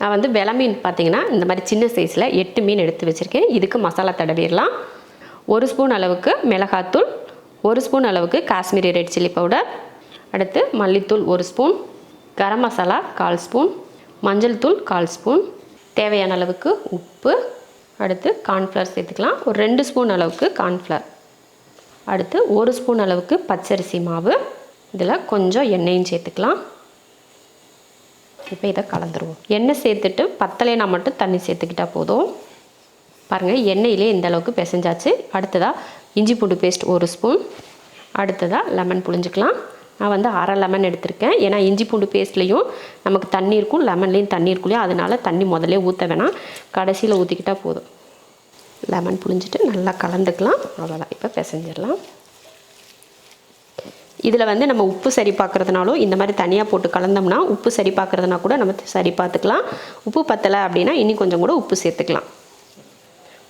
நான் வந்து வெலை மீன் பார்த்திங்கன்னா இந்த மாதிரி சின்ன சைஸில் 8 மீன் எடுத்து வச்சுருக்கேன். இதுக்கு மசாலா தடவிடலாம். 1 ஸ்பூன் அளவுக்கு மிளகாத்தூள், 1 ஸ்பூன் அளவுக்கு காஷ்மீரி ரெட் சில்லி பவுடர், அடுத்து மல்லித்தூள் 1 ஸ்பூன், கரம் மசாலா 1/4 ஸ்பூன், மஞ்சள் தூள் 1/4 ஸ்பூன், தேவையான அளவுக்கு உப்பு, அடுத்து கார்ன்ஃப்ளவர் சேர்த்துக்கலாம். ஒரு 2 ஸ்பூன் அளவுக்கு கார்ன்ஃப்ளவர், அடுத்து 1 ஸ்பூன் அளவுக்கு பச்சரிசி மாவு, இதில் கொஞ்சம் எண்ணெயும் சேர்த்துக்கலாம். இப்போ இதை கலந்துருவோம். எண்ணெய் சேர்த்துட்டு பத்தலைனா மட்டும் தண்ணி சேர்த்துக்கிட்டால் போதும். பாருங்கள், எண்ணெயிலே இந்த அளவுக்கு பிசைஞ்சாச்சு. அடுத்ததாக இஞ்சி பூண்டு பேஸ்ட் 1 ஸ்பூன், அடுத்ததாக லெமன் புழிஞ்சிக்கலாம். நான் வந்து அரை லெமன் எடுத்திருக்கேன். ஏன்னா இஞ்சி பூண்டு பேஸ்ட்லேயும் நமக்கு தண்ணி இருக்கும், லெமன்லேயும் தண்ணி இருக்கும் இல்லையா, அதனால தண்ணி முதல்ல ஊற்ற வேணாம், கடைசியில் ஊற்றிக்கிட்டால் போதும். லெமன் புழிஞ்சிட்டு நல்லா கலந்துக்கலாம். அவ்வளோதான், இப்போ பிசைஞ்சிடலாம். இதில் வந்து நம்ம உப்பு சரி பார்க்குறதுனாலும் இந்த மாதிரி தனியாக போட்டு கலந்தோம்னா, உப்பு சரி பார்க்குறதுனா கூட நம்ம சரி பார்த்துக்கலாம். உப்பு பத்தலை அப்படின்னா இன்னும் கொஞ்சம் கூட உப்பு சேர்த்துக்கலாம்.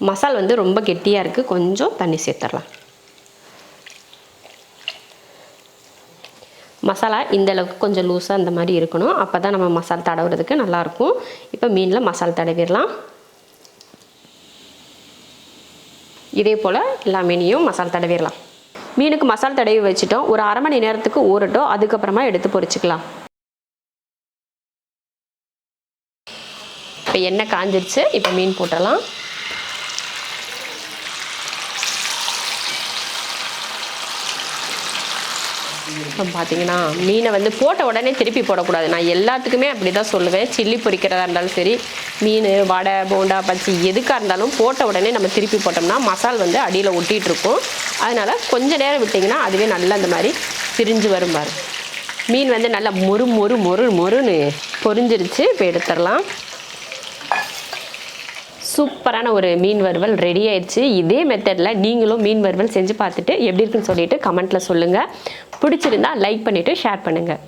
மசால் வந்து ரொம்ப கெட்டியாக இருக்குது, கொஞ்சம் தண்ணி சேர்த்துடலாம். மசாலா இந்தளவுக்கு கொஞ்சம் லூஸாக இந்த மாதிரி இருக்கணும், அப்போ தான் நம்ம மசால் தடவுறதுக்கு நல்லாயிருக்கும். இப்போ மீனில் மசால் தடவிடலாம். இதே போல் எல்லா மீனையும் மசால் தடவிடலாம். மீனுக்கு மசால் தடவி வச்சுட்டோம். ஒரு அரை மணி நேரத்துக்கு ஊறட்டும், அதுக்கப்புறமா எடுத்து பொரிச்சிக்கலாம். இப்போ எண்ணெய் காஞ்சிருச்சு, இப்போ மீன் போட்டுடலாம். இப்போ பார்த்தீங்கன்னா மீனை வந்து போட்ட உடனே திருப்பி போடக்கூடாது. நான் எல்லாத்துக்குமே அப்படி தான் சொல்லுவேன். சில்லி பொரிக்கிறதா இருந்தாலும் சரி, மீன், வடை, போண்டா, பச்சி எதுக்காக இருந்தாலும் போட்ட உடனே நம்ம திருப்பி போட்டோம்னா மசால் வந்து அடியில் ஒட்டிகிட்டு இருக்கும். அதனால் கொஞ்சம் நேரம் விட்டிங்கன்னா அதுவே நல்லா இந்த மாதிரி பிரிஞ்சு வரும் பாரு. மீன் வந்து நல்லா மொறு மொறு மொறு மொறுன்னு பொரிஞ்சிருச்சு. இப்போ எடுத்துடலாம். சூப்பரான ஒரு மீன் வறுவல் ரெடி ஆயிடுச்சு. இதே மெத்தடில் நீங்களும் மீன் வறுவல் செஞ்சு பார்த்துட்டு எப்படி இருக்குன்னு சொல்லிட்டு கமெண்ட்டில் சொல்லுங்கள். பிடிச்சிருந்தா லைக் பண்ணிவிட்டு ஷேர் பண்ணுங்கள்.